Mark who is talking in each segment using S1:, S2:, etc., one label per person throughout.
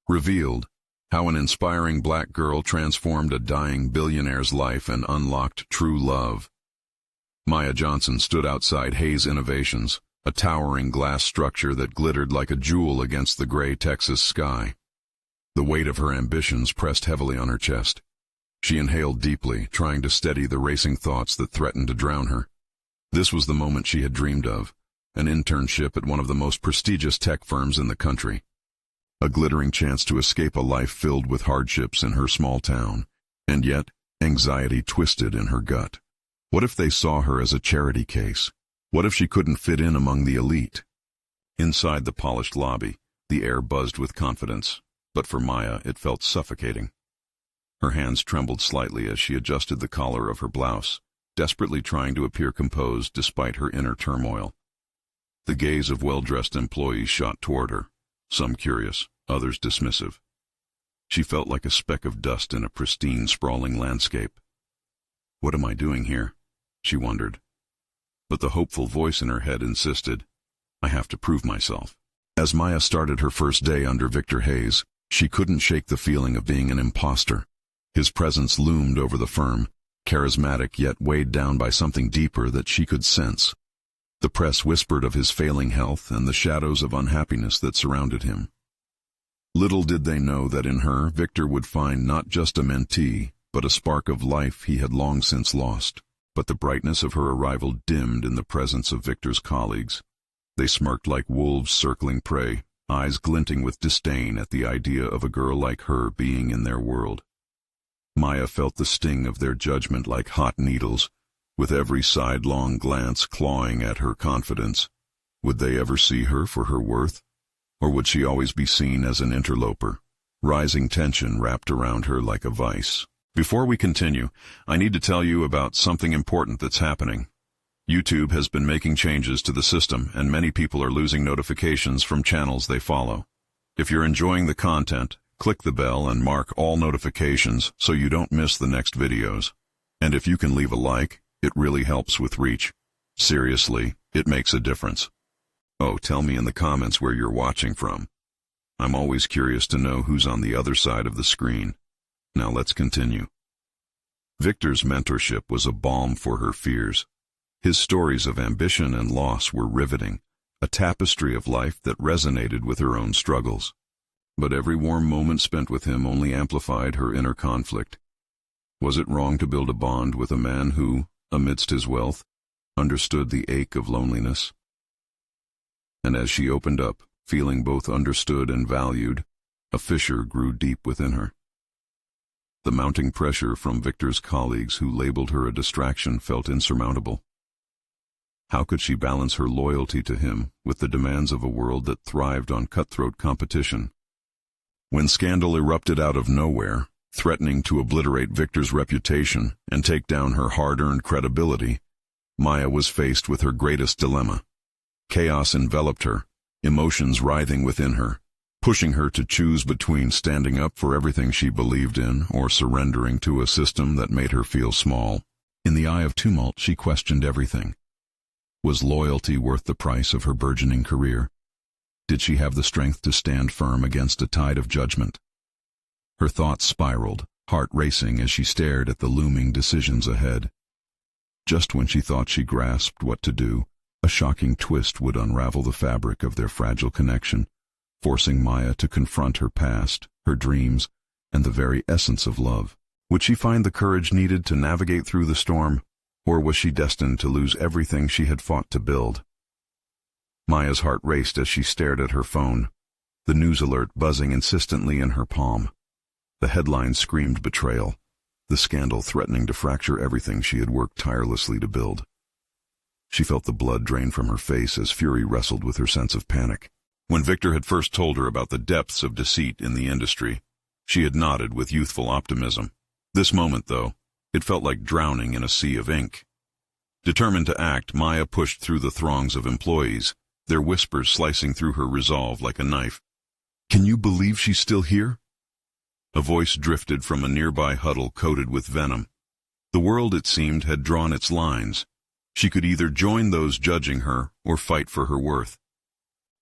S1: revealed how an inspiring black girl transformed a dying billionaire's life and unlocked true love. Maya Johnson stood outside Hayes Innovations, a towering glass structure that glittered like a jewel against the gray Texas sky. The weight of her ambitions pressed heavily on her chest. She inhaled deeply, trying to steady the racing thoughts that threatened to drown her. This was the moment she had dreamed of, an internship at one of the most prestigious tech firms in the country. A glittering chance to escape a life filled with hardships in her small town, and yet anxiety twisted in her gut. What if they saw her as a charity case? What if she couldn't fit in among the elite? Inside the polished lobby, the air buzzed with confidence, but for Maya it felt suffocating. Her hands trembled slightly as she adjusted the collar of her blouse, desperately trying to appear composed despite her inner turmoil. The gaze of well-dressed employees shot toward her, some curious, others dismissive. She felt like a speck of dust in a pristine, sprawling landscape. What am I doing here? She wondered. But the hopeful voice in her head insisted, I have to prove myself. As Maya started her first day under Victor Hayes, she couldn't shake the feeling of being an imposter. His presence loomed over the firm, charismatic yet weighed down by something deeper that she could sense. The press whispered of his failing health and the shadows of unhappiness that surrounded him. Little did they know that in her, Victor would find not just a mentee, but a spark of life he had long since lost. But the brightness of her arrival dimmed in the presence of Victor's colleagues. They smirked like wolves circling prey, eyes glinting with disdain at the idea of a girl like her being in their world. Maya felt the sting of their judgment like hot needles, with every sidelong glance clawing at her confidence. Would they ever see her for her worth? Or would she always be seen as an interloper? Rising tension wrapped around her like a vice. Before we continue, I need to tell you about something important that's happening. YouTube has been making changes to the system, and many people are losing notifications from channels they follow. If you're enjoying the content, click the bell and mark all notifications so you don't miss the next videos. And if you can leave a like, it really helps with reach. Seriously, it makes a difference. Oh, tell me in the comments where you're watching from. I'm always curious to know who's on the other side of the screen. Now let's continue. Victor's mentorship was a balm for her fears. His stories of ambition and loss were riveting, a tapestry of life that resonated with her own struggles. But every warm moment spent with him only amplified her inner conflict. Was it wrong to build a bond with a man who, amidst his wealth, understood the ache of loneliness? And as she opened up, feeling both understood and valued, a fissure grew deep within her. The mounting pressure from Victor's colleagues who labeled her a distraction felt insurmountable. How could she balance her loyalty to him with the demands of a world that thrived on cutthroat competition? When scandal erupted out of nowhere, threatening to obliterate Victor's reputation and take down her hard-earned credibility, Maya was faced with her greatest dilemma. Chaos enveloped her, emotions writhing within her, pushing her to choose between standing up for everything she believed in or surrendering to a system that made her feel small. In the eye of tumult, she questioned everything. Was loyalty worth the price of her burgeoning career? Did she have the strength to stand firm against a tide of judgment? Her thoughts spiraled, heart racing as she stared at the looming decisions ahead. Just when she thought she grasped what to do, a shocking twist would unravel the fabric of their fragile connection, forcing Maya to confront her past, her dreams, and the very essence of love. Would she find the courage needed to navigate through the storm, or was she destined to lose everything she had fought to build? Maya's heart raced as she stared at her phone, the news alert buzzing insistently in her palm. The headline screamed betrayal, the scandal threatening to fracture everything she had worked tirelessly to build. She felt the blood drain from her face as fury wrestled with her sense of panic. When Victor had first told her about the depths of deceit in the industry, she had nodded with youthful optimism. This moment, though, it felt like drowning in a sea of ink. Determined to act, Maya pushed through the throngs of employees, their whispers slicing through her resolve like a knife. "Can you believe she's still here?" A voice drifted from a nearby huddle coated with venom. The world, it seemed, had drawn its lines. She could either join those judging her or fight for her worth.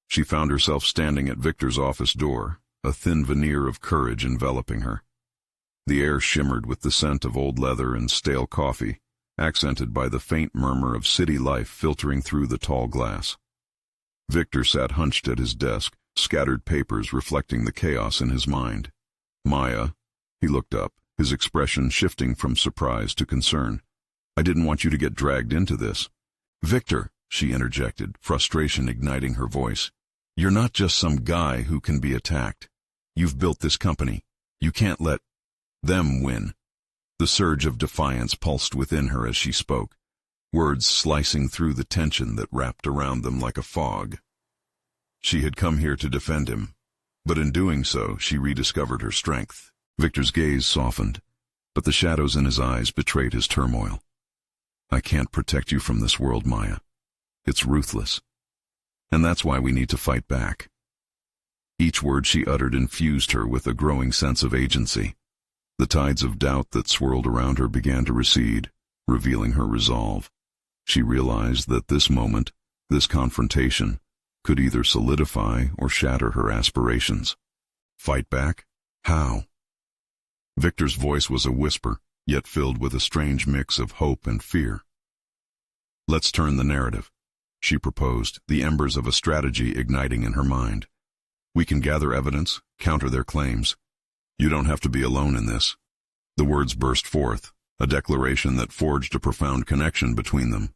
S1: She found herself standing at Victor's office door, a thin veneer of courage enveloping her. The air shimmered with the scent of old leather and stale coffee, accented by the faint murmur of city life filtering through the tall glass. Victor sat hunched at his desk, scattered papers reflecting the chaos in his mind. "Maya," he looked up, his expression shifting from surprise to concern. "I didn't want you to get dragged into this." "Victor," she interjected, frustration igniting her voice. "You're not just some guy who can be attacked. You've built this company. You can't let them win." The surge of defiance pulsed within her as she spoke, words slicing through the tension that wrapped around them like a fog. She had come here to defend him, but in doing so, she rediscovered her strength. Victor's gaze softened, but the shadows in his eyes betrayed his turmoil. "I can't protect you from this world, Maya. It's ruthless. And that's why we need to fight back." Each word she uttered infused her with a growing sense of agency. The tides of doubt that swirled around her began to recede, revealing her resolve. She realized that this moment, this confrontation, could either solidify or shatter her aspirations. Fight back? How? Victor's voice was a whisper, yet filled with a strange mix of hope and fear. "Let's turn the narrative," she proposed, the embers of a strategy igniting in her mind. "We can gather evidence, counter their claims. You don't have to be alone in this." The words burst forth, a declaration that forged a profound connection between them.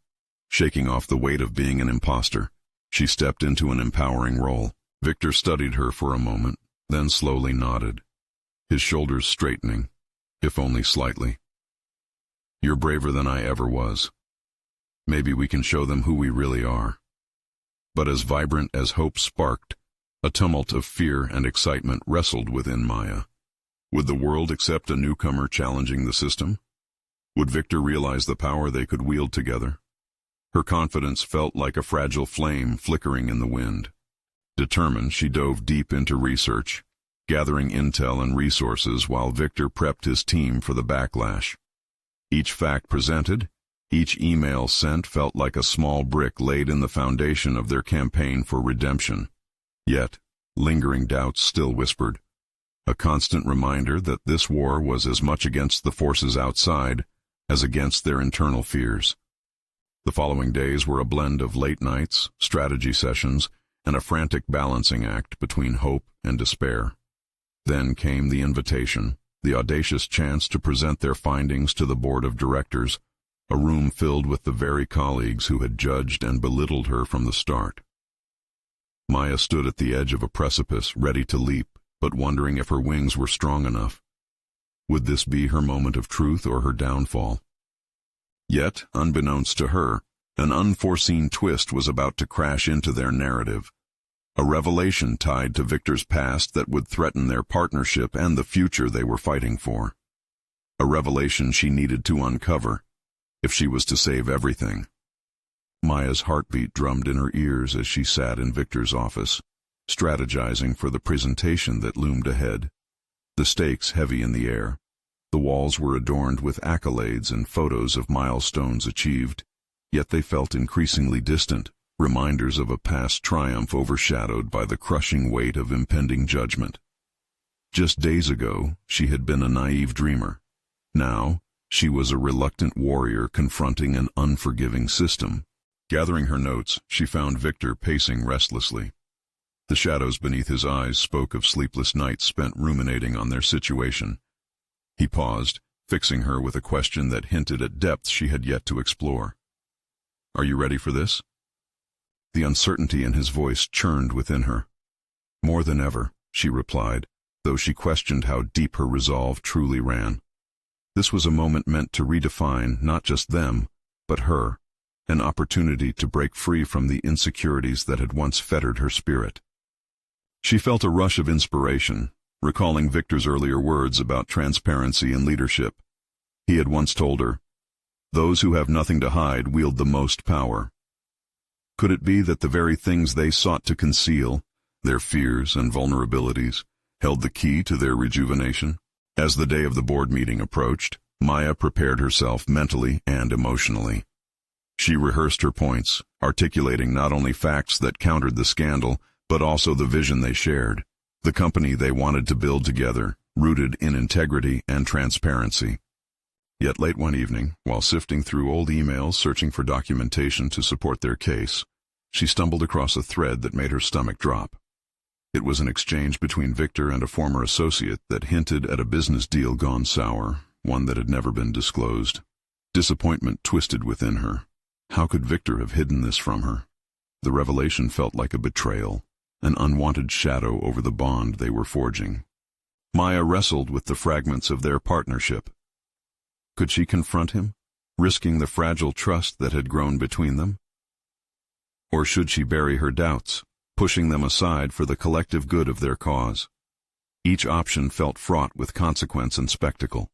S1: Shaking off the weight of being an imposter, she stepped into an empowering role. Victor studied her for a moment, then slowly nodded, his shoulders straightening, if only slightly. "You're braver than I ever was. Maybe we can show them who we really are." But as vibrant as hope sparked, a tumult of fear and excitement wrestled within Maya. Would the world accept a newcomer challenging the system? Would Victor realize the power they could wield together? Her confidence felt like a fragile flame flickering in the wind. Determined, she dove deep into research, gathering intel and resources while Victor prepped his team for the backlash. Each fact presented, each email sent felt like a small brick laid in the foundation of their campaign for redemption. Yet, lingering doubts still whispered, a constant reminder that this war was as much against the forces outside as against their internal fears. The following days were a blend of late nights, strategy sessions, and a frantic balancing act between hope and despair. Then came the invitation, the audacious chance to present their findings to the board of directors, a room filled with the very colleagues who had judged and belittled her from the start. Maya stood at the edge of a precipice, ready to leap, but wondering if her wings were strong enough. Would this be her moment of truth or her downfall? Yet, unbeknownst to her, an unforeseen twist was about to crash into their narrative. A revelation tied to Victor's past that would threaten their partnership and the future they were fighting for. A revelation she needed to uncover, if she was to save everything. Maya's heartbeat drummed in her ears as she sat in Victor's office, strategizing for the presentation that loomed ahead. The stakes heavy in the air. The walls were adorned with accolades and photos of milestones achieved, yet they felt increasingly distant, reminders of a past triumph overshadowed by the crushing weight of impending judgment. Just days ago, she had been a naive dreamer. Now, she was a reluctant warrior confronting an unforgiving system. Gathering her notes, she found Victor pacing restlessly. The shadows beneath his eyes spoke of sleepless nights spent ruminating on their situation. He paused, fixing her with a question that hinted at depths she had yet to explore. "Are you ready for this?" The uncertainty in his voice churned within her. "More than ever," she replied, though she questioned how deep her resolve truly ran. This was a moment meant to redefine not just them, but her, an opportunity to break free from the insecurities that had once fettered her spirit. She felt a rush of inspiration, recalling Victor's earlier words about transparency and leadership. He had once told her, "Those who have nothing to hide wield the most power." Could it be that the very things they sought to conceal, their fears and vulnerabilities, held the key to their rejuvenation? As the day of the board meeting approached, Maya prepared herself mentally and emotionally. She rehearsed her points, articulating not only facts that countered the scandal, but also the vision they shared. The company they wanted to build together, rooted in integrity and transparency. Yet late one evening, while sifting through old emails searching for documentation to support their case, she stumbled across a thread that made her stomach drop. It was an exchange between Victor and a former associate that hinted at a business deal gone sour, one that had never been disclosed. Disappointment twisted within her. How could Victor have hidden this from her? The revelation felt like a betrayal, an unwanted shadow over the bond they were forging. Maya wrestled with the fragments of their partnership. Could she confront him, risking the fragile trust that had grown between them? Or should she bury her doubts, pushing them aside for the collective good of their cause? Each option felt fraught with consequence and spectacle.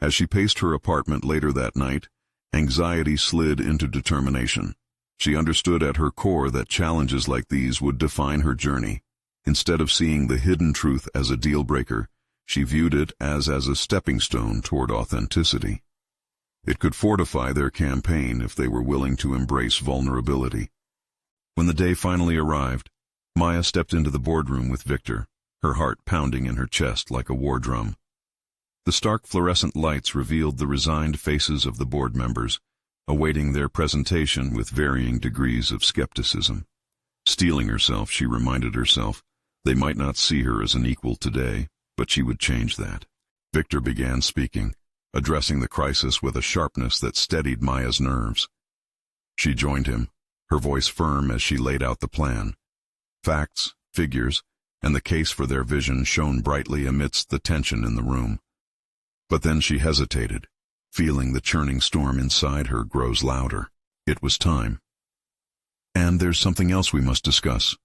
S1: As she paced her apartment later that night, anxiety slid into determination. She understood at her core that challenges like these would define her journey. Instead of seeing the hidden truth as a deal-breaker, she viewed it as a stepping stone toward authenticity. It could fortify their campaign if they were willing to embrace vulnerability. When the day finally arrived, Maya stepped into the boardroom with Victor, her heart pounding in her chest like a war drum. The stark fluorescent lights revealed the resigned faces of the board members, awaiting their presentation with varying degrees of skepticism. Steeling herself, she reminded herself, they might not see her as an equal today, but she would change that. Victor began speaking, addressing the crisis with a sharpness that steadied Maya's nerves. She joined him, her voice firm as she laid out the plan. Facts, figures, and the case for their vision shone brightly amidst the tension in the room. But then she hesitated, feeling the churning storm inside her grows louder. It was time. "And there's something else we must discuss,"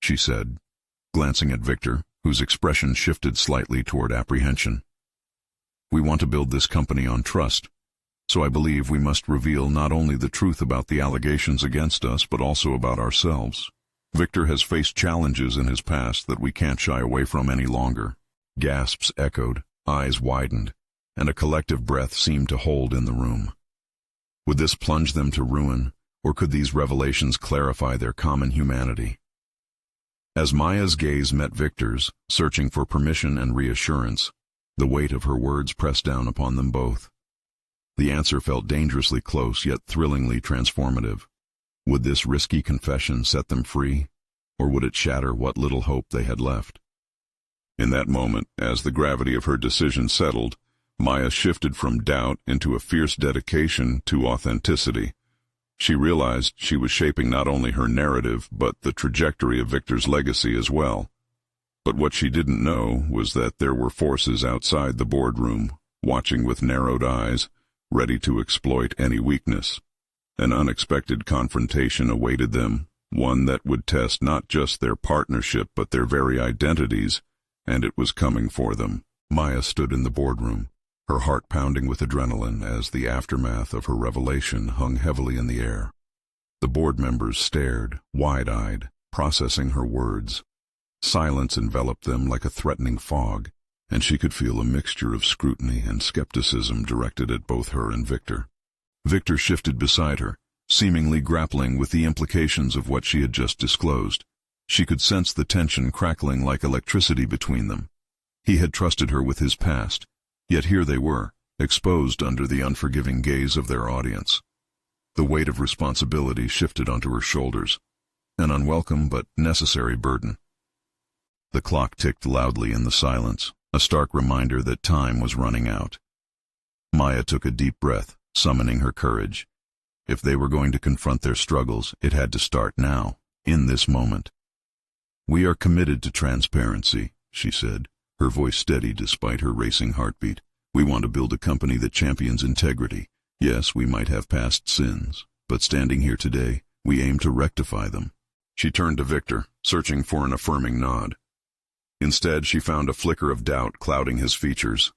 S1: she said, glancing at Victor, whose expression shifted slightly toward apprehension. "We want to build this company on trust, so I believe we must reveal not only the truth about the allegations against us, but also about ourselves. Victor has faced challenges in his past that we can't shy away from any longer." Gasps echoed, eyes widened, and a collective breath seemed to hold in the room. Would this plunge them to ruin, or could these revelations clarify their common humanity? As Maya's gaze met Victor's, searching for permission and reassurance, the weight of her words pressed down upon them both. The answer felt dangerously close yet thrillingly transformative. Would this risky confession set them free, or would it shatter what little hope they had left? In that moment, as the gravity of her decision settled, Maya shifted from doubt into a fierce dedication to authenticity. She realized she was shaping not only her narrative, but the trajectory of Victor's legacy as well. But what she didn't know was that there were forces outside the boardroom, watching with narrowed eyes, ready to exploit any weakness. An unexpected confrontation awaited them, one that would test not just their partnership but their very identities, and it was coming for them. Maya stood in the boardroom, her heart pounding with adrenaline as the aftermath of her revelation hung heavily in the air. The board members stared, wide-eyed, processing her words. Silence enveloped them like a threatening fog, and she could feel a mixture of scrutiny and skepticism directed at both her and Victor. Victor shifted beside her, seemingly grappling with the implications of what she had just disclosed. She could sense the tension crackling like electricity between them. He had trusted her with his past, yet here they were, exposed under the unforgiving gaze of their audience. The weight of responsibility shifted onto her shoulders, an unwelcome but necessary burden. The clock ticked loudly in the silence, a stark reminder that time was running out. Maya took a deep breath, summoning her courage. If they were going to confront their struggles, it had to start now, in this moment. "We are committed to transparency," she said, her voice steady despite her racing heartbeat. "We want to build a company that champions integrity. Yes, we might have past sins, but standing here today, we aim to rectify them." She turned to Victor, searching for an affirming nod. Instead, she found a flicker of doubt clouding his features.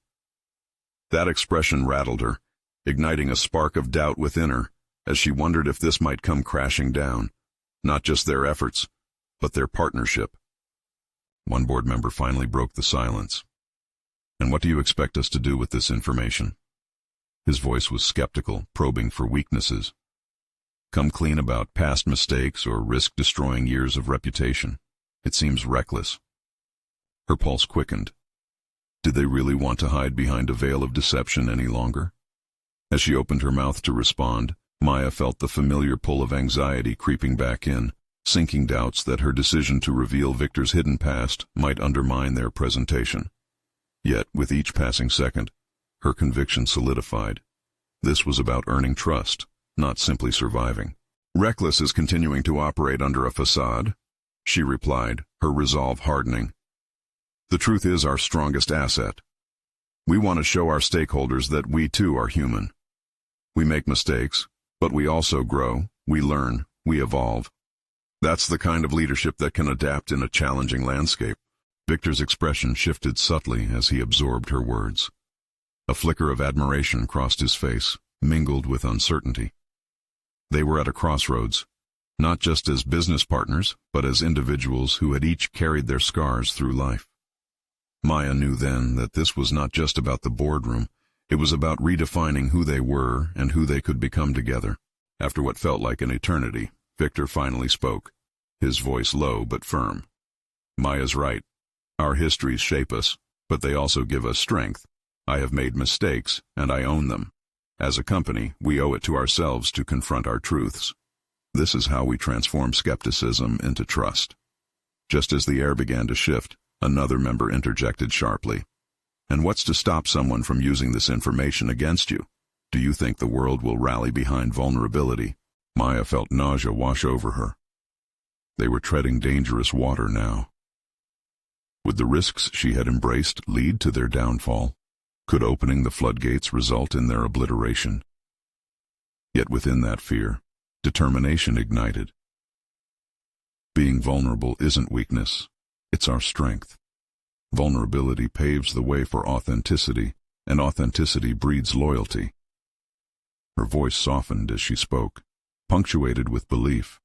S1: That expression rattled her, igniting a spark of doubt within her, as she wondered if this might come crashing down, not just their efforts, but their partnership. One board member finally broke the silence. "And what do you expect us to do with this information?" His voice was skeptical, probing for weaknesses. "Come clean about past mistakes or risk destroying years of reputation? It seems reckless." Her pulse quickened. Did they really want to hide behind a veil of deception any longer? As she opened her mouth to respond, Maya felt the familiar pull of anxiety creeping back in, sinking doubts that her decision to reveal Victor's hidden past might undermine their presentation. Yet, with each passing second, her conviction solidified. This was about earning trust, not simply surviving. "Reckless is continuing to operate under a facade," she replied, her resolve hardening. "The truth is our strongest asset. We want to show our stakeholders that we too are human. We make mistakes, but we also grow, we learn, we evolve. That's the kind of leadership that can adapt in a challenging landscape." Victor's expression shifted subtly as he absorbed her words. A flicker of admiration crossed his face, mingled with uncertainty. They were at a crossroads, not just as business partners, but as individuals who had each carried their scars through life. Maya knew then that this was not just about the boardroom, it was about redefining who they were and who they could become together. After what felt like an eternity, Victor finally spoke, his voice low but firm. "Maya's right. Our histories shape us, but they also give us strength. I have made mistakes, and I own them. As a company, we owe it to ourselves to confront our truths. This is how we transform skepticism into trust." Just as the air began to shift, another member interjected sharply. "And what's to stop someone from using this information against you? Do you think the world will rally behind vulnerability?" Maya felt nausea wash over her. They were treading dangerous water now. Would the risks she had embraced lead to their downfall? Could opening the floodgates result in their obliteration? Yet within that fear, determination ignited. Being vulnerable isn't weakness, it's our strength. Vulnerability paves the way for authenticity, and authenticity breeds loyalty. Her voice softened as she spoke, punctuated with belief.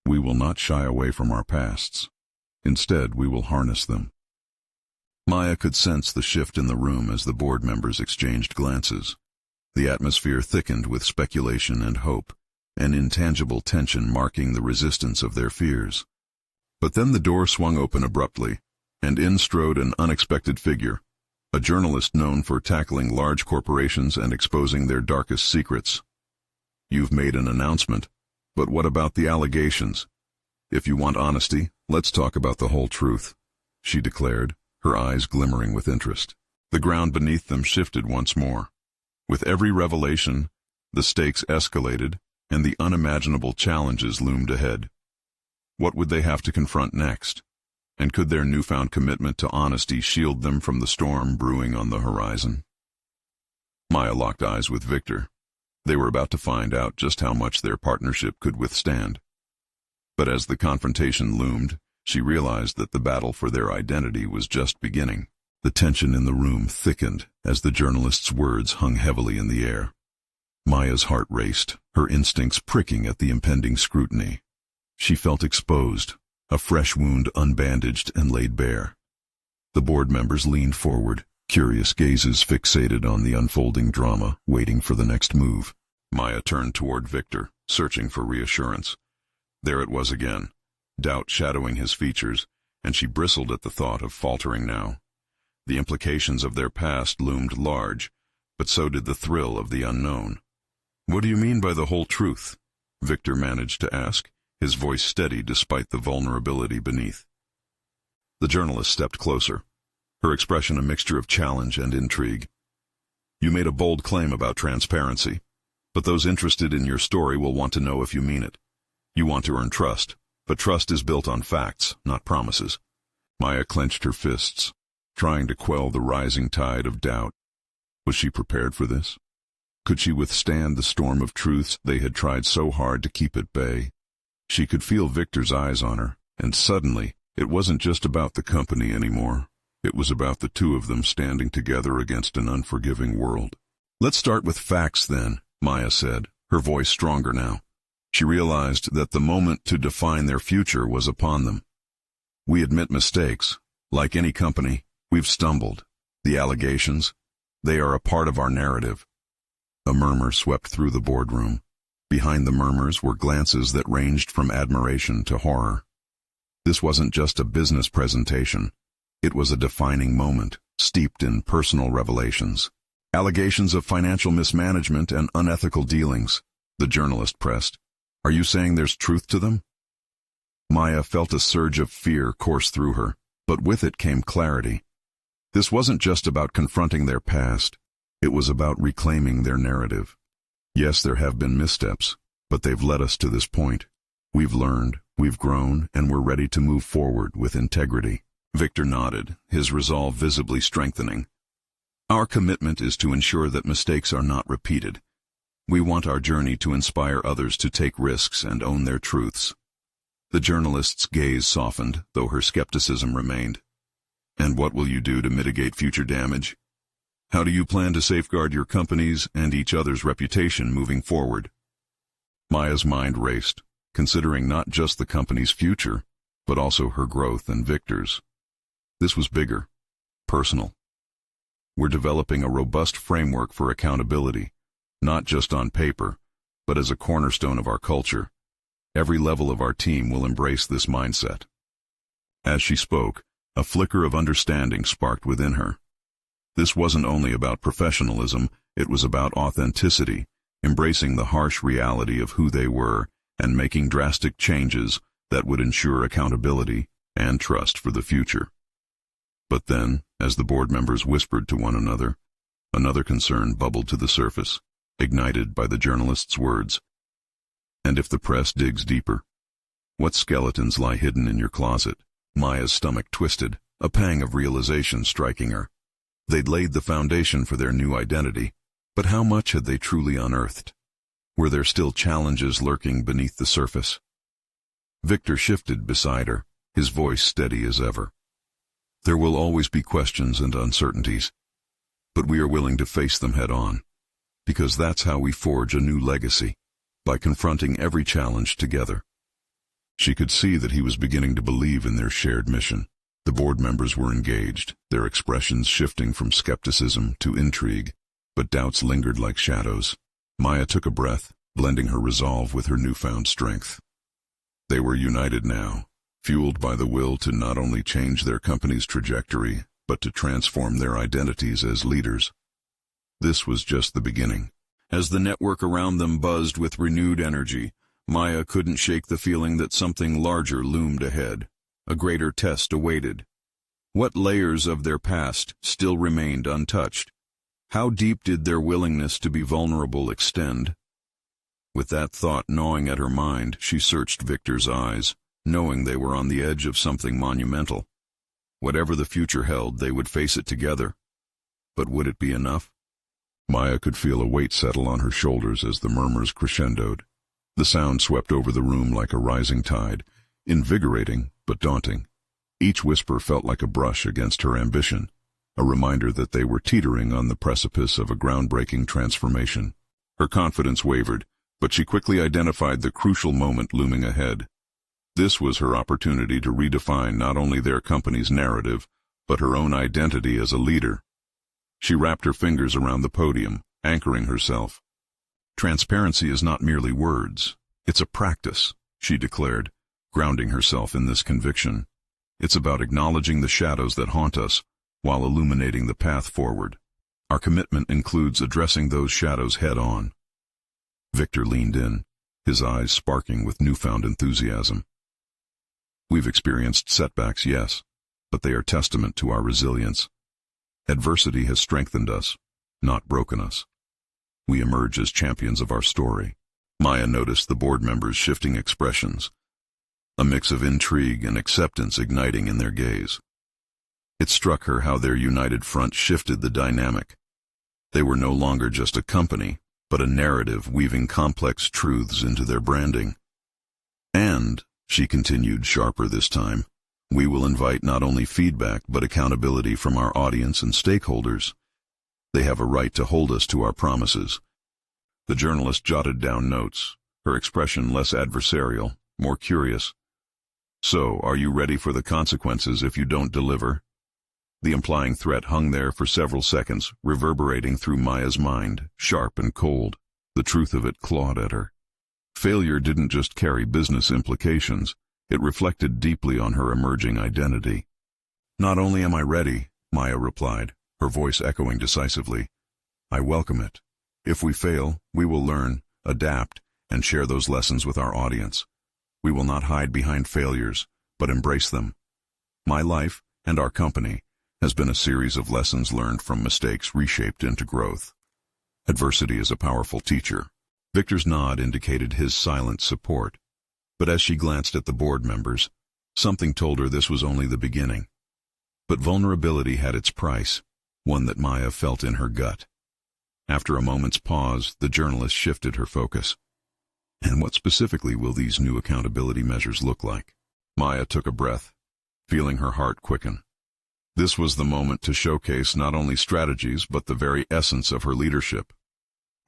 S1: "We will not shy away from our pasts. Instead, we will harness them." Maya could sense the shift in the room as the board members exchanged glances. The atmosphere thickened with speculation and hope, an intangible tension marking the resistance of their fears. But then the door swung open abruptly, and in strode an unexpected figure, a journalist known for tackling large corporations and exposing their darkest secrets. "You've made an announcement, but what about the allegations? If you want honesty, let's talk about the whole truth," she declared, her eyes glimmering with interest. The ground beneath them shifted once more. With every revelation, the stakes escalated, and the unimaginable challenges loomed ahead. What would they have to confront next? And could their newfound commitment to honesty shield them from the storm brewing on the horizon? Maya locked eyes with Victor. They were about to find out just how much their partnership could withstand. But as the confrontation loomed, she realized that the battle for their identity was just beginning. The tension in the room thickened as the journalist's words hung heavily in the air. Maya's heart raced, her instincts pricking at the impending scrutiny. She felt exposed, a fresh wound unbandaged and laid bare. The board members leaned forward, curious gazes fixated on the unfolding drama, waiting for the next move. Maya turned toward Victor, searching for reassurance. There it was again, doubt shadowing his features, and she bristled at the thought of faltering now. The implications of their past loomed large, but so did the thrill of the unknown. "What do you mean by the whole truth?" Victor managed to ask, his voice steady despite the vulnerability beneath. The journalist stepped closer, her expression a mixture of challenge and intrigue. "You made a bold claim about transparency, but those interested in your story will want to know if you mean it. You want to earn trust, but trust is built on facts, not promises." Maya clenched her fists, trying to quell the rising tide of doubt. Was she prepared for this? Could she withstand the storm of truths they had tried so hard to keep at bay? She could feel Victor's eyes on her, and suddenly, it wasn't just about the company anymore. It was about the two of them standing together against an unforgiving world. "Let's start with facts then," Maya said, her voice stronger now. She realized that the moment to define their future was upon them. "We admit mistakes. Like any company, we've stumbled. The allegations, they are a part of our narrative." A murmur swept through the boardroom. Behind the murmurs were glances that ranged from admiration to horror. This wasn't just a business presentation. It was a defining moment, steeped in personal revelations. Allegations of financial mismanagement and unethical dealings. The journalist pressed. Are you saying there's truth to them? Maya felt a surge of fear course through her, but with it came clarity. This wasn't just about confronting their past. It was about reclaiming their narrative. Yes, there have been missteps, but they've led us to this point. We've learned, we've grown, and we're ready to move forward with integrity. Victor nodded, his resolve visibly strengthening. Our commitment is to ensure that mistakes are not repeated. We want our journey to inspire others to take risks and own their truths. The journalist's gaze softened, though her skepticism remained. And what will you do to mitigate future damage? How do you plan to safeguard your company's and each other's reputation moving forward? Maya's mind raced, considering not just the company's future, but also her growth and Victor's. This was bigger, personal. We're developing a robust framework for accountability, not just on paper, but as a cornerstone of our culture. Every level of our team will embrace this mindset. As she spoke, a flicker of understanding sparked within her. This wasn't only about professionalism, it was about authenticity, embracing the harsh reality of who they were and making drastic changes that would ensure accountability and trust for the future. But then, as the board members whispered to one another, another concern bubbled to the surface, ignited by the journalist's words. And if the press digs deeper? What skeletons lie hidden in your closet? Maya's stomach twisted, a pang of realization striking her. They'd laid the foundation for their new identity, but how much had they truly unearthed? Were there still challenges lurking beneath the surface? Victor shifted beside her, his voice steady as ever. There will always be questions and uncertainties, but we are willing to face them head on, because that's how we forge a new legacy, by confronting every challenge together. She could see that he was beginning to believe in their shared mission. The board members were engaged, their expressions shifting from skepticism to intrigue, but doubts lingered like shadows. Maya took a breath, blending her resolve with her newfound strength. They were united now, fueled by the will to not only change their company's trajectory, but to transform their identities as leaders. This was just the beginning. As the network around them buzzed with renewed energy, Maya couldn't shake the feeling that something larger loomed ahead. A greater test awaited. What layers of their past still remained untouched? How deep did their willingness to be vulnerable extend? With that thought gnawing at her mind, she searched Victor's eyes, knowing they were on the edge of something monumental. Whatever the future held, they would face it together. But would it be enough? Maya could feel a weight settle on her shoulders as the murmurs crescendoed. The sound swept over the room like a rising tide, invigorating but daunting. Each whisper felt like a brush against her ambition, a reminder that they were teetering on the precipice of a groundbreaking transformation. Her confidence wavered, but she quickly identified the crucial moment looming ahead. This was her opportunity to redefine not only their company's narrative, but her own identity as a leader. She wrapped her fingers around the podium, anchoring herself. Transparency is not merely words. It's a practice, she declared, grounding herself in this conviction. It's about acknowledging the shadows that haunt us, while illuminating the path forward. Our commitment includes addressing those shadows head-on. Victor leaned in, his eyes sparking with newfound enthusiasm. We've experienced setbacks, yes, but they are testament to our resilience. Adversity has strengthened us, not broken us. We emerge as champions of our story. Maya noticed the board members' shifting expressions, a mix of intrigue and acceptance igniting in their gaze. It struck her how their united front shifted the dynamic. They were no longer just a company, but a narrative weaving complex truths into their branding. And, she continued sharper this time, we will invite not only feedback but accountability from our audience and stakeholders. They have a right to hold us to our promises. The journalist jotted down notes, her expression less adversarial, more curious. So, are you ready for the consequences if you don't deliver? The implying threat hung there for several seconds, reverberating through Maya's mind, sharp and cold. The truth of it clawed at her. Failure didn't just carry business implications, it reflected deeply on her emerging identity. Not only am I ready, Maya replied, her voice echoing decisively. I welcome it. If we fail, we will learn, adapt, and share those lessons with our audience. We will not hide behind failures, but embrace them. My life, and our company, has been a series of lessons learned from mistakes reshaped into growth. Adversity is a powerful teacher. Victor's nod indicated his silent support, but as she glanced at the board members, something told her this was only the beginning. But vulnerability had its price, one that Maya felt in her gut. After a moment's pause, the journalist shifted her focus. And what specifically will these new accountability measures look like? Maya took a breath, feeling her heart quicken. This was the moment to showcase not only strategies but the very essence of her leadership.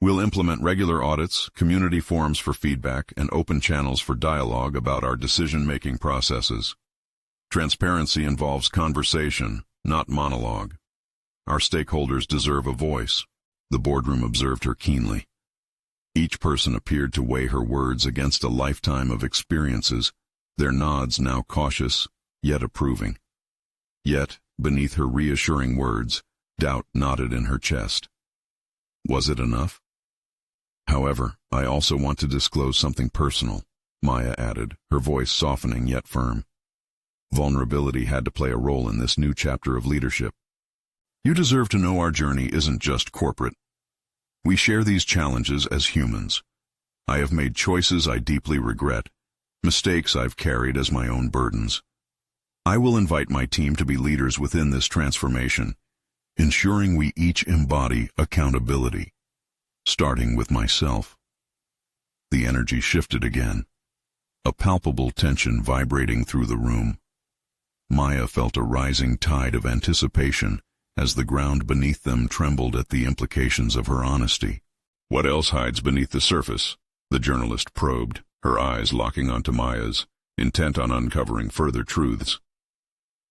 S1: We'll implement regular audits, community forums for feedback, and open channels for dialogue about our decision-making processes. Transparency involves conversation, not monologue. Our stakeholders deserve a voice. The boardroom observed her keenly. Each person appeared to weigh her words against a lifetime of experiences, their nods now cautious, yet approving. Yet, beneath her reassuring words, doubt knotted in her chest. Was it enough? However, I also want to disclose something personal, Maya added, her voice softening yet firm. Vulnerability had to play a role in this new chapter of leadership. You deserve to know our journey isn't just corporate. We share these challenges as humans. I have made choices I deeply regret, mistakes I've carried as my own burdens. I will invite my team to be leaders within this transformation, ensuring we each embody accountability, starting with myself. The energy shifted again, a palpable tension vibrating through the room. Maya felt a rising tide of anticipation as the ground beneath them trembled at the implications of her honesty. What else hides beneath the surface? The journalist probed, her eyes locking onto Maya's, intent on uncovering further truths.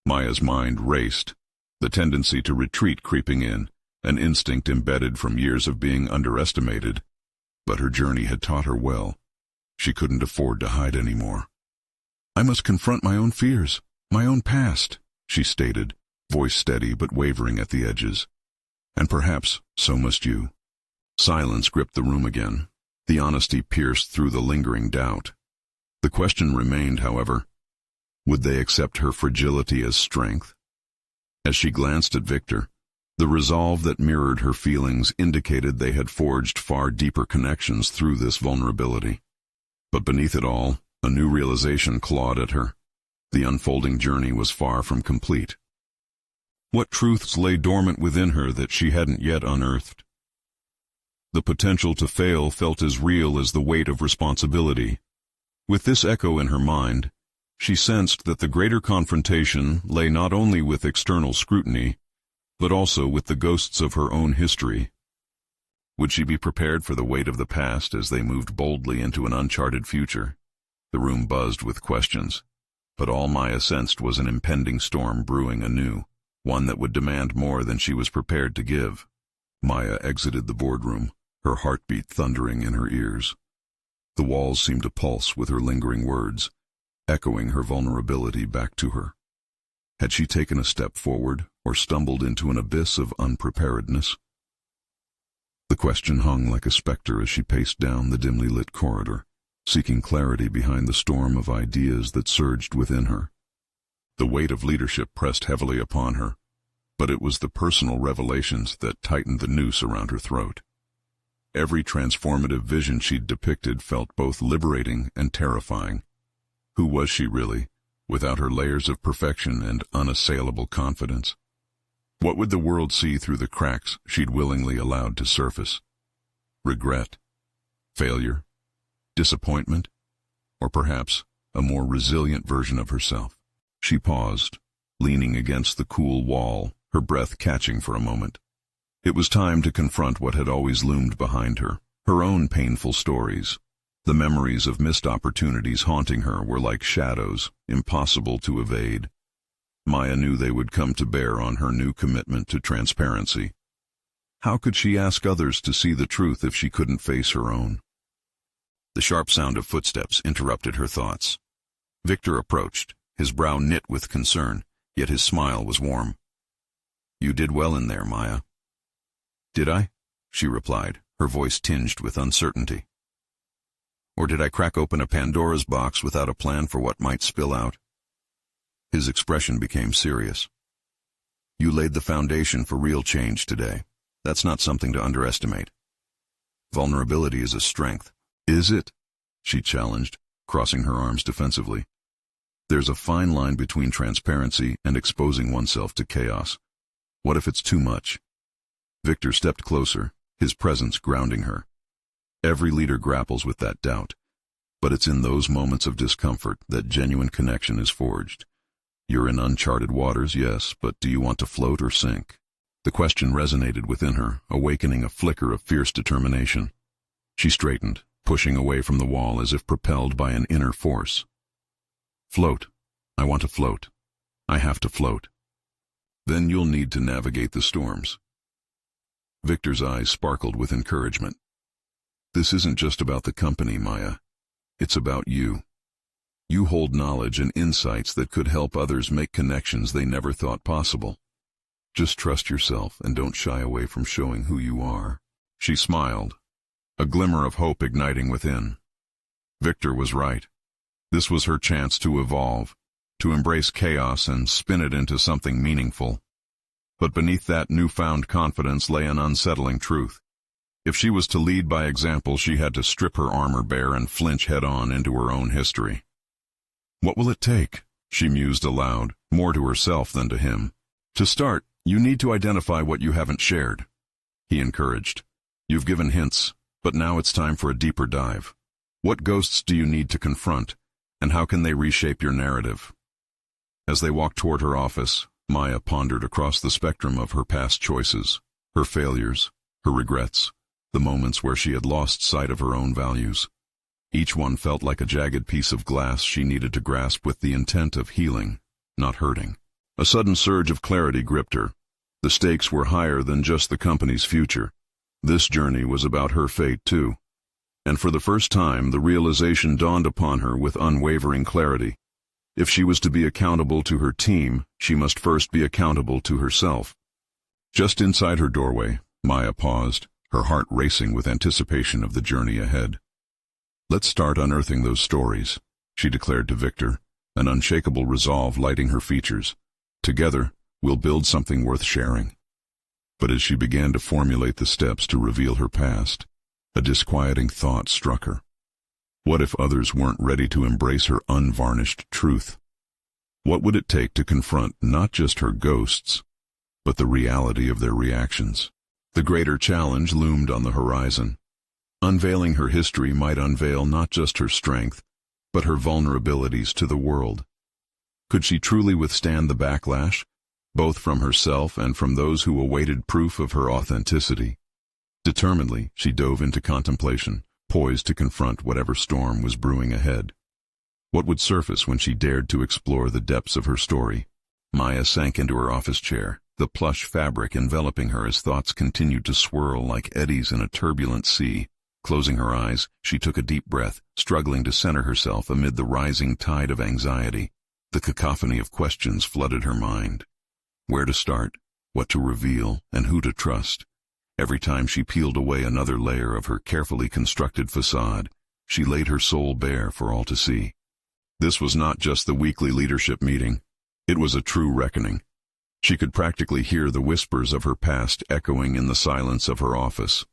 S1: Maya's mind raced, the tendency to retreat creeping in, an instinct embedded from years of being underestimated. But her journey had taught her well. She couldn't afford to hide anymore. I must confront my own fears, my own past, she stated, voice steady but wavering at the edges. And perhaps so must you. Silence gripped the room again. The honesty pierced through the lingering doubt. The question remained, however, would they accept her fragility as strength? As she glanced at Victor, the resolve that mirrored her feelings indicated they had forged far deeper connections through this vulnerability. But beneath it all, a new realization clawed at her. The unfolding journey was far from complete. What truths lay dormant within her that she hadn't yet unearthed? The potential to fail felt as real as the weight of responsibility. With this echo in her mind, she sensed that the greater confrontation lay not only with external scrutiny, but also with the ghosts of her own history. Would she be prepared for the weight of the past as they moved boldly into an uncharted future? The room buzzed with questions, but all Maya sensed was an impending storm brewing anew, one that would demand more than she was prepared to give. Maya exited the boardroom, her heartbeat thundering in her ears. The walls seemed to pulse with her lingering words, echoing her vulnerability back to her. Had she taken a step forward or stumbled into an abyss of unpreparedness? The question hung like a specter as she paced down the dimly lit corridor, seeking clarity behind the storm of ideas that surged within her. The weight of leadership pressed heavily upon her, but it was the personal revelations that tightened the noose around her throat. Every transformative vision she'd depicted felt both liberating and terrifying. Who was she really, without her layers of perfection and unassailable confidence? What would the world see through the cracks she'd willingly allowed to surface? Regret? Failure? Disappointment? Or perhaps a more resilient version of herself? She paused, leaning against the cool wall, her breath catching for a moment. It was time to confront what had always loomed behind her, her own painful stories. The memories of missed opportunities haunting her were like shadows, impossible to evade. Maya knew they would come to bear on her new commitment to transparency. How could she ask others to see the truth if she couldn't face her own? The sharp sound of footsteps interrupted her thoughts. Victor approached, his brow knit with concern, yet his smile was warm. "You did well in there, Maya." "Did I?" she replied, her voice tinged with uncertainty. "Or did I crack open a Pandora's box without a plan for what might spill out?" His expression became serious. "You laid the foundation for real change today. That's not something to underestimate. Vulnerability is a strength." "Is it?" she challenged, crossing her arms defensively. "There's a fine line between transparency and exposing oneself to chaos. What if it's too much?" Victor stepped closer, his presence grounding her. Every leader grapples with that doubt, but it's in those moments of discomfort that genuine connection is forged. You're in uncharted waters, yes, but do you want to float or sink? The question resonated within her, awakening a flicker of fierce determination. She straightened, pushing away from the wall as if propelled by an inner force. "Float. I want to float. I have to float." "Then you'll need to navigate the storms." Victor's eyes sparkled with encouragement. "This isn't just about the company, Maya. It's about you. You hold knowledge and insights that could help others make connections they never thought possible. Just trust yourself and don't shy away from showing who you are." She smiled, a glimmer of hope igniting within. Victor was right. This was her chance to evolve, to embrace chaos and spin it into something meaningful. But beneath that newfound confidence lay an unsettling truth. If she was to lead by example, she had to strip her armor bare and flinch head-on into her own history. "What will it take?" she mused aloud, more to herself than to him. "To start, you need to identify what you haven't shared," he encouraged. "You've given hints, but now it's time for a deeper dive. What ghosts do you need to confront, and how can they reshape your narrative?" As they walked toward her office, Maya pondered across the spectrum of her past choices, her failures, her regrets, the moments where she had lost sight of her own values. Each one felt like a jagged piece of glass she needed to grasp with the intent of healing, not hurting. A sudden surge of clarity gripped her. The stakes were higher than just the company's future. This journey was about her fate, too. And for the first time, the realization dawned upon her with unwavering clarity. If she was to be accountable to her team, she must first be accountable to herself. Just inside her doorway, Maya paused, her heart racing with anticipation of the journey ahead. "Let's start unearthing those stories," she declared to Victor, an unshakable resolve lighting her features. "Together, we'll build something worth sharing." But as she began to formulate the steps to reveal her past, a disquieting thought struck her. What if others weren't ready to embrace her unvarnished truth? What would it take to confront not just her ghosts, but the reality of their reactions? The greater challenge loomed on the horizon. Unveiling her history might unveil not just her strength, but her vulnerabilities to the world. Could she truly withstand the backlash, both from herself and from those who awaited proof of her authenticity? Determinedly, she dove into contemplation, poised to confront whatever storm was brewing ahead. What would surface when she dared to explore the depths of her story? Maya sank into her office chair, the plush fabric enveloping her as thoughts continued to swirl like eddies in a turbulent sea. Closing her eyes, she took a deep breath, struggling to center herself amid the rising tide of anxiety. The cacophony of questions flooded her mind. Where to start, what to reveal, and who to trust? Every time she peeled away another layer of her carefully constructed facade, she laid her soul bare for all to see. This was not just the weekly leadership meeting. It was a true reckoning. She could practically hear the whispers of her past echoing in the silence of her office.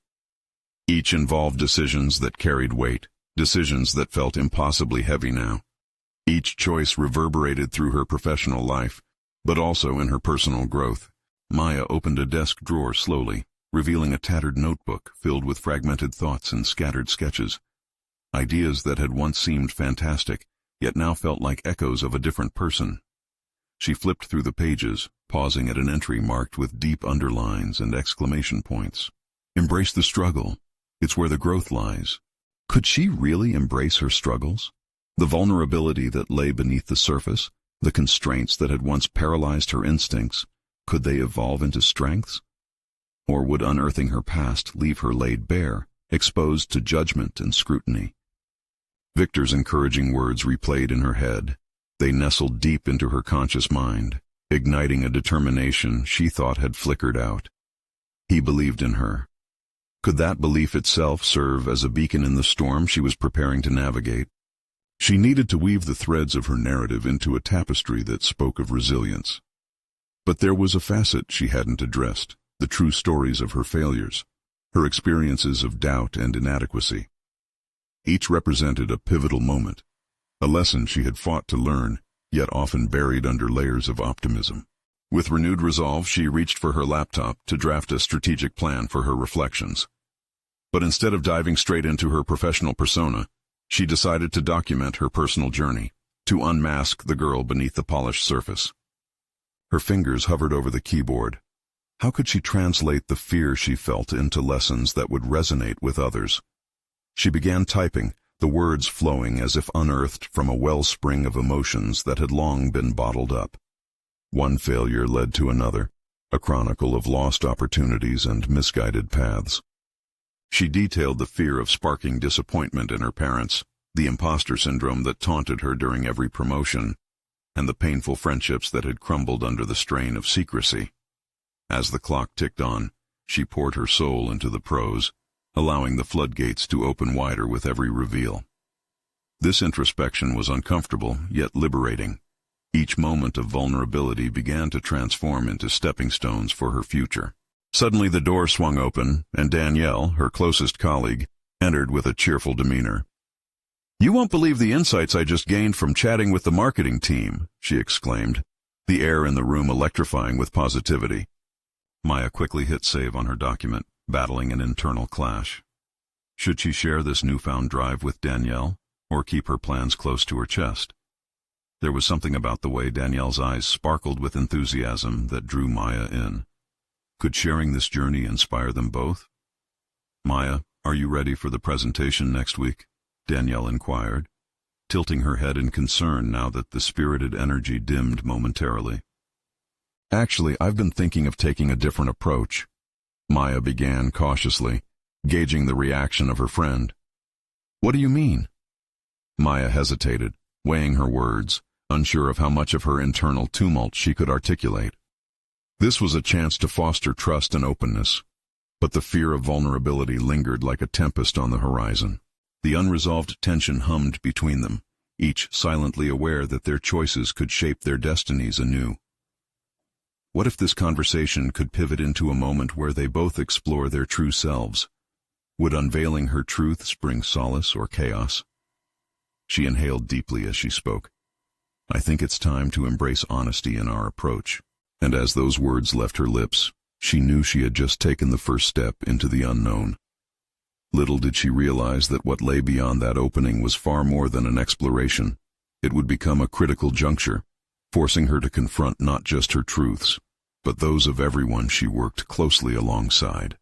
S1: Each involved decisions that carried weight, decisions that felt impossibly heavy now. Each choice reverberated through her professional life, but also in her personal growth. Maya opened a desk drawer slowly, revealing a tattered notebook filled with fragmented thoughts and scattered sketches. Ideas that had once seemed fantastic, yet now felt like echoes of a different person. She flipped through the pages, pausing at an entry marked with deep underlines and exclamation points. Embrace the struggle. It's where the growth lies. Could she really embrace her struggles? The vulnerability that lay beneath the surface, the constraints that had once paralyzed her instincts, could they evolve into strengths? Or would unearthing her past leave her laid bare, exposed to judgment and scrutiny? Victor's encouraging words replayed in her head. They nestled deep into her conscious mind, igniting a determination she thought had flickered out. He believed in her. Could that belief itself serve as a beacon in the storm she was preparing to navigate? She needed to weave the threads of her narrative into a tapestry that spoke of resilience. But there was a facet she hadn't addressed, the true stories of her failures, her experiences of doubt and inadequacy. Each represented a pivotal moment, a lesson she had fought to learn, yet often buried under layers of optimism. With renewed resolve, she reached for her laptop to draft a strategic plan for her reflections. But instead of diving straight into her professional persona, she decided to document her personal journey, to unmask the girl beneath the polished surface. Her fingers hovered over the keyboard. How could she translate the fear she felt into lessons that would resonate with others? She began typing, the words flowing as if unearthed from a wellspring of emotions that had long been bottled up. One failure led to another, a chronicle of lost opportunities and misguided paths. She detailed the fear of sparking disappointment in her parents, the imposter syndrome that taunted her during every promotion, and the painful friendships that had crumbled under the strain of secrecy. As the clock ticked on, she poured her soul into the prose, allowing the floodgates to open wider with every reveal. This introspection was uncomfortable, yet liberating. Each moment of vulnerability began to transform into stepping stones for her future. Suddenly the door swung open, and Danielle, her closest colleague, entered with a cheerful demeanor. "You won't believe the insights I just gained from chatting with the marketing team," she exclaimed, the air in the room electrifying with positivity. Maya quickly hit save on her document, battling an internal clash. Should she share this newfound drive with Danielle, or keep her plans close to her chest? There was something about the way Danielle's eyes sparkled with enthusiasm that drew Maya in. Could sharing this journey inspire them both? "Maya, are you ready for the presentation next week?" Danielle inquired, tilting her head in concern now that the spirited energy dimmed momentarily. "Actually, I've been thinking of taking a different approach," Maya began cautiously, gauging the reaction of her friend. "What do you mean?" Maya hesitated, weighing her words, unsure of how much of her internal tumult she could articulate. This was a chance to foster trust and openness, but the fear of vulnerability lingered like a tempest on the horizon. The unresolved tension hummed between them, each silently aware that their choices could shape their destinies anew. What if this conversation could pivot into a moment where they both explore their true selves? Would unveiling her truths bring solace or chaos? She inhaled deeply as she spoke. "I think it's time to embrace honesty in our approach." And as those words left her lips, she knew she had just taken the first step into the unknown. Little did she realize that what lay beyond that opening was far more than an exploration. It would become a critical juncture, forcing her to confront not just her truths, but those of everyone she worked closely alongside.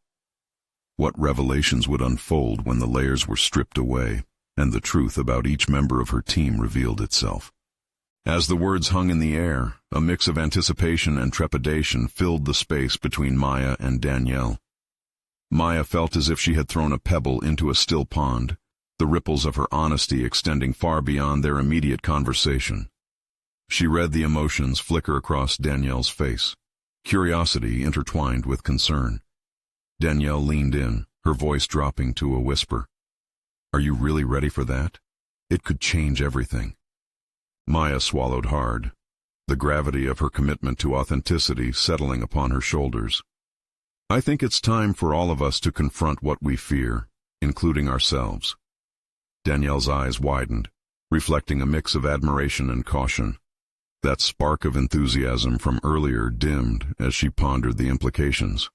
S1: What revelations would unfold when the layers were stripped away, and the truth about each member of her team revealed itself? As the words hung in the air, a mix of anticipation and trepidation filled the space between Maya and Danielle. Maya felt as if she had thrown a pebble into a still pond, the ripples of her honesty extending far beyond their immediate conversation. She read the emotions flicker across Danielle's face, curiosity intertwined with concern. Danielle leaned in, her voice dropping to a whisper. "Are you really ready for that? It could change everything." Maya swallowed hard, the gravity of her commitment to authenticity settling upon her shoulders. "I think it's time for all of us to confront what we fear, including ourselves." Danielle's eyes widened, reflecting a mix of admiration and caution. That spark of enthusiasm from earlier dimmed as she pondered the implications.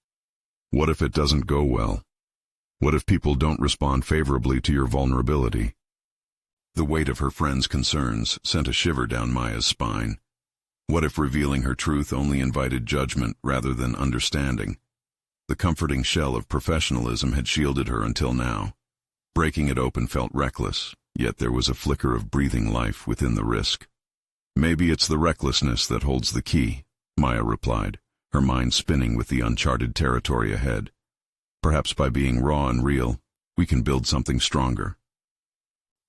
S1: What if it doesn't go well? What if people don't respond favorably to your vulnerability? The weight of her friend's concerns sent a shiver down Maya's spine. What if revealing her truth only invited judgment rather than understanding? The comforting shell of professionalism had shielded her until now. Breaking it open felt reckless, yet there was a flicker of breathing life within the risk. "Maybe it's the recklessness that holds the key," Maya replied, her mind spinning with the uncharted territory ahead. "Perhaps by being raw and real, we can build something stronger."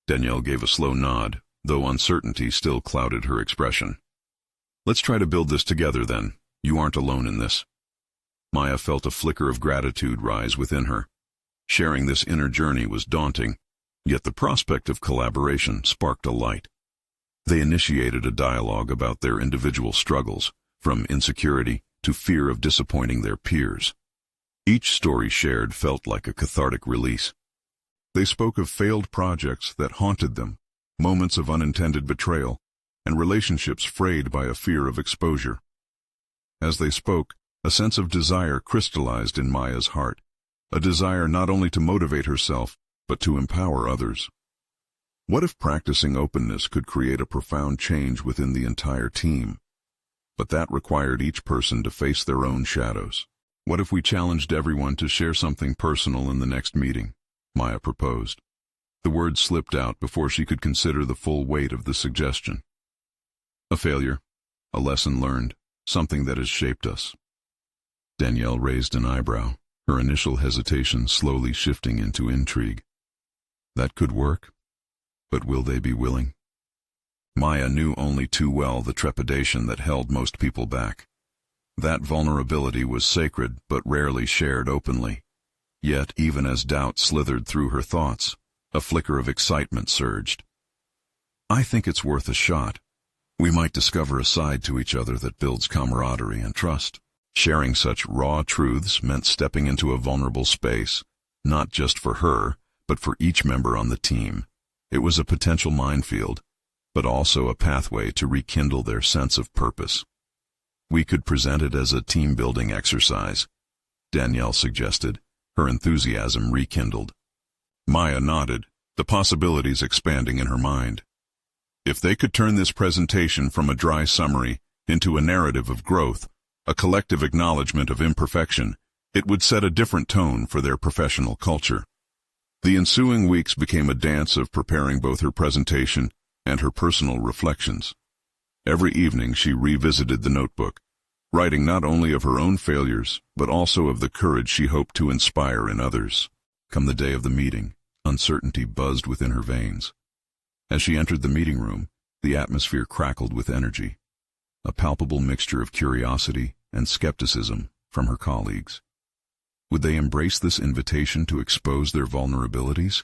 S1: Danielle gave a slow nod, though uncertainty still clouded her expression. Let's try to build this together then. You aren't alone in this. Maya felt a flicker of gratitude rise within her. Sharing this inner journey was daunting, yet the prospect of collaboration sparked a light. They initiated a dialogue about their individual struggles, from insecurity to fear of disappointing their peers. Each story shared felt like a cathartic release. They spoke of failed projects that haunted them, moments of unintended betrayal, and relationships frayed by a fear of exposure. As they spoke, a sense of desire crystallized in Maya's heart, a desire not only to motivate herself, but to empower others. What if practicing openness could create a profound change within the entire team? But that required each person to face their own shadows. What if we challenged everyone to share something personal in the next meeting? Maya proposed. The words slipped out before she could consider the full weight of the suggestion. A failure, a lesson learned, something that has shaped us. Danielle raised an eyebrow, her initial hesitation slowly shifting into intrigue. That could work, but will they be willing? Maya knew only too well the trepidation that held most people back. That vulnerability was sacred but rarely shared openly. Yet, even as doubt slithered through her thoughts, a flicker of excitement surged. I think it's worth a shot. We might discover a side to each other that builds camaraderie and trust. Sharing such raw truths meant stepping into a vulnerable space, not just for her, but for each member on the team. It was a potential minefield, but also a pathway to rekindle their sense of purpose. We could present it as a team-building exercise, Danielle suggested, her enthusiasm rekindled. Maya nodded, the possibilities expanding in her mind. If they could turn this presentation from a dry summary into a narrative of growth, a collective acknowledgement of imperfection, it would set a different tone for their professional culture. The ensuing weeks became a dance of preparing both her presentation and her personal reflections. Every evening she revisited the notebook, writing not only of her own failures, but also of the courage she hoped to inspire in others. Come the day of the meeting, uncertainty buzzed within her veins. As she entered the meeting room, the atmosphere crackled with energy, a palpable mixture of curiosity and skepticism from her colleagues. Would they embrace this invitation to expose their vulnerabilities?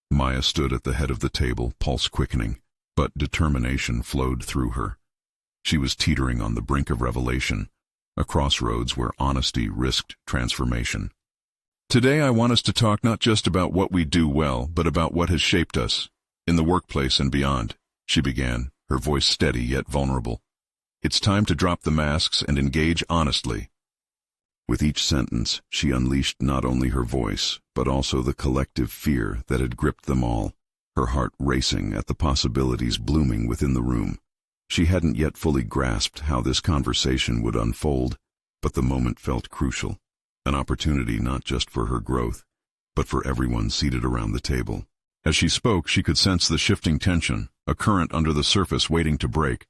S1: Maya stood at the head of the table, pulse quickening, but determination flowed through her. She was teetering on the brink of revelation, a crossroads where honesty risked transformation. Today I want us to talk not just about what we do well, but about what has shaped us, in the workplace and beyond, she began, her voice steady yet vulnerable. It's time to drop the masks and engage honestly. With each sentence, she unleashed not only her voice, but also the collective fear that had gripped them all, her heart racing at the possibilities blooming within the room. She hadn't yet fully grasped how this conversation would unfold, but the moment felt crucial, an opportunity not just for her growth, but for everyone seated around the table. As she spoke, she could sense the shifting tension, a current under the surface waiting to break.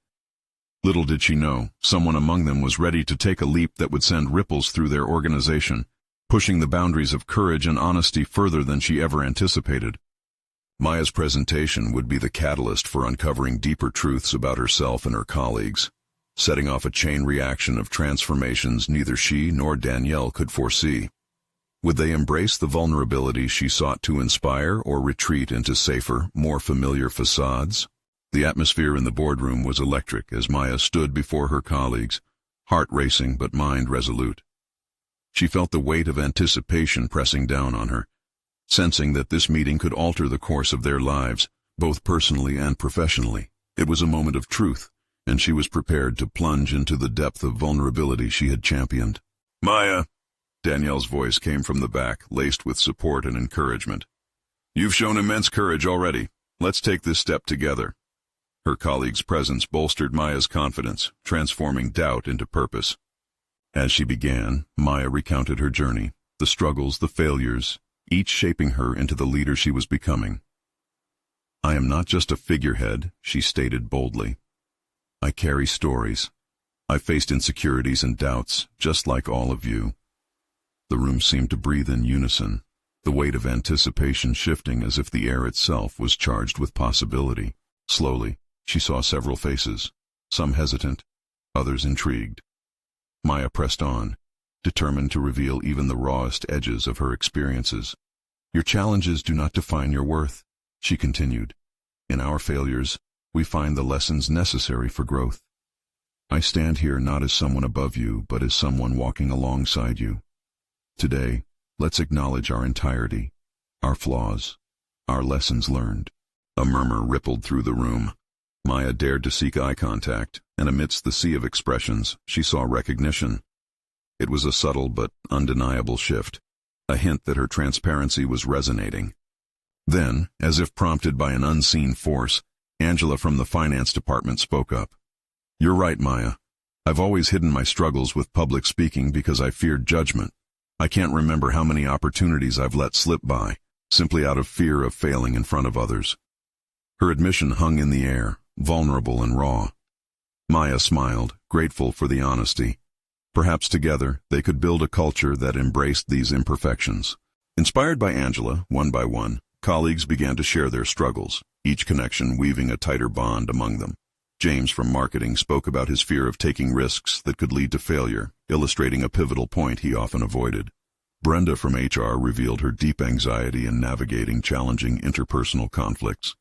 S1: Little did she know, someone among them was ready to take a leap that would send ripples through their organization, pushing the boundaries of courage and honesty further than she ever anticipated. Maya's presentation would be the catalyst for uncovering deeper truths about herself and her colleagues, setting off a chain reaction of transformations neither she nor Danielle could foresee. Would they embrace the vulnerability she sought to inspire or retreat into safer, more familiar facades? The atmosphere in the boardroom was electric as Maya stood before her colleagues, heart racing but mind resolute. She felt the weight of anticipation pressing down on her, sensing that this meeting could alter the course of their lives, both personally and professionally. It was a moment of truth, and she was prepared to plunge into the depth of vulnerability she had championed. Maya, Danielle's voice came from the back, laced with support and encouragement. You've shown immense courage already. Let's take this step together. Her colleague's presence bolstered Maya's confidence, transforming doubt into purpose. As she began, Maya recounted her journey, the struggles, the failures, each shaping her into the leader she was becoming. I am not just a figurehead, she stated boldly. I carry stories. I faced insecurities and doubts, just like all of you. The room seemed to breathe in unison, the weight of anticipation shifting as if the air itself was charged with possibility. Slowly, she saw several faces, some hesitant, others intrigued. Maya pressed on, determined to reveal even the rawest edges of her experiences. "Your challenges do not define your worth," she continued. "In our failures, we find the lessons necessary for growth. I stand here not as someone above you, but as someone walking alongside you. Today, let's acknowledge our entirety, our flaws, our lessons learned." A murmur rippled through the room. Maya dared to seek eye contact, and amidst the sea of expressions, she saw recognition. It was a subtle but undeniable shift, a hint that her transparency was resonating. Then, as if prompted by an unseen force, Angela from the finance department spoke up. "You're right, Maya. I've always hidden my struggles with public speaking because I feared judgment. I can't remember how many opportunities I've let slip by, simply out of fear of failing in front of others." Her admission hung in the air, vulnerable and raw. Maya smiled, grateful for the honesty. Perhaps together they could build a culture that embraced these imperfections. Inspired by Angela, one by one, colleagues began to share their struggles, each connection weaving a tighter bond among them. James from marketing spoke about his fear of taking risks that could lead to failure, illustrating a pivotal point he often avoided. Brenda from HR revealed her deep anxiety in navigating challenging interpersonal conflicts.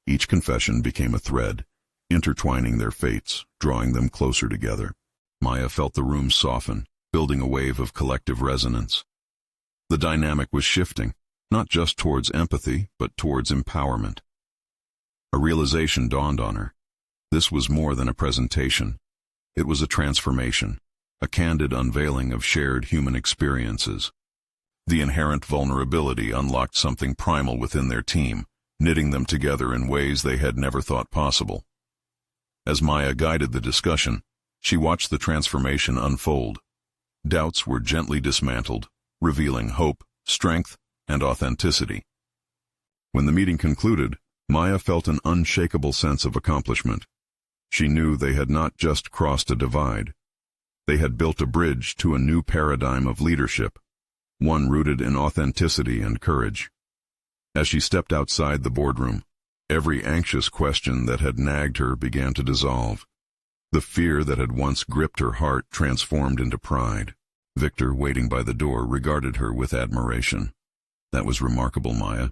S1: Each confession became a thread, intertwining their fates, drawing them closer together. Maya felt the room soften, building a wave of collective resonance. The dynamic was shifting, not just towards empathy, but towards empowerment. A realization dawned on her. This was more than a presentation. It was a transformation, a candid unveiling of shared human experiences. The inherent vulnerability unlocked something primal within their team, knitting them together in ways they had never thought possible. As Maya guided the discussion, she watched the transformation unfold. Doubts were gently dismantled, revealing hope, strength, and authenticity. When the meeting concluded, Maya felt an unshakable sense of accomplishment. She knew they had not just crossed a divide. They had built a bridge to a new paradigm of leadership, one rooted in authenticity and courage. As she stepped outside the boardroom, every anxious question that had nagged her began to dissolve. The fear that had once gripped her heart transformed into pride. Victor, waiting by the door, regarded her with admiration. "That was remarkable, Maya.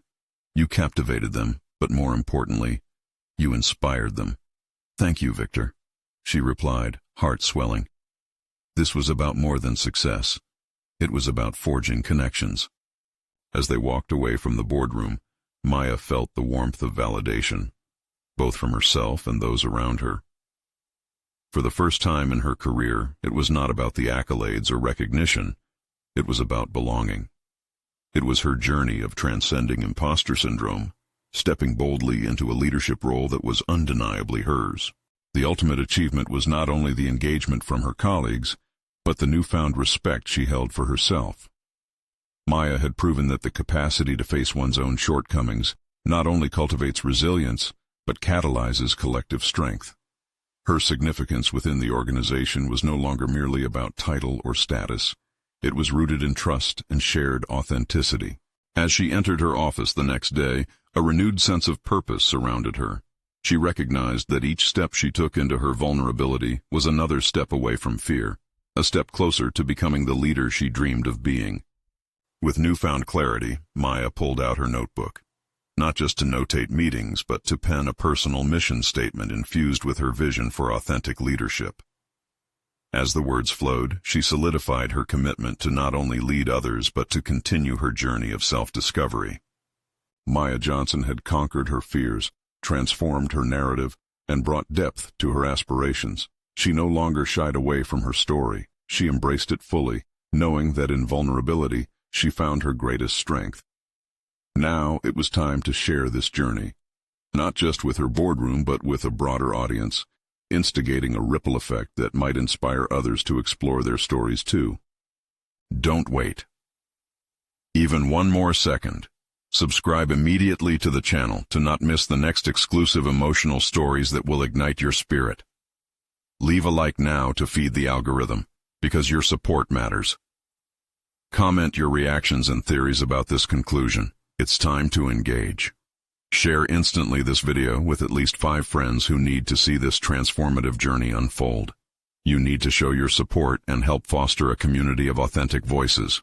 S1: You captivated them, but more importantly, you inspired them." "Thank you, Victor," she replied, heart swelling. This was about more than success. It was about forging connections. As they walked away from the boardroom, Maya felt the warmth of validation, both from herself and those around her. For the first time in her career, it was not about the accolades or recognition. It was about belonging. It was her journey of transcending imposter syndrome, stepping boldly into a leadership role that was undeniably hers. The ultimate achievement was not only the engagement from her colleagues, but the newfound respect she held for herself. Maya had proven that the capacity to face one's own shortcomings not only cultivates resilience, but catalyzes collective strength. Her significance within the organization was no longer merely about title or status. It was rooted in trust and shared authenticity. As she entered her office the next day, a renewed sense of purpose surrounded her. She recognized that each step she took into her vulnerability was another step away from fear, a step closer to becoming the leader she dreamed of being. With newfound clarity, Maya pulled out her notebook. Not just to notate meetings, but to pen a personal mission statement infused with her vision for authentic leadership. As the words flowed, she solidified her commitment to not only lead others, but to continue her journey of self-discovery. Maya Johnson had conquered her fears, transformed her narrative, and brought depth to her aspirations. She no longer shied away from her story. She embraced it fully, knowing that in vulnerability, she found her greatest strength. Now it was time to share this journey, not just with her boardroom, but with a broader audience, instigating a ripple effect that might inspire others to explore their stories too. Don't wait. Even one more second. Subscribe immediately to the channel to not miss the next exclusive emotional stories that will ignite your spirit. Leave a like now to feed the algorithm, because your support matters. Comment your reactions and theories about this conclusion. It's time to engage. Share instantly this video with at least 5 friends who need to see this transformative journey unfold. You need to show your support and help foster a community of authentic voices.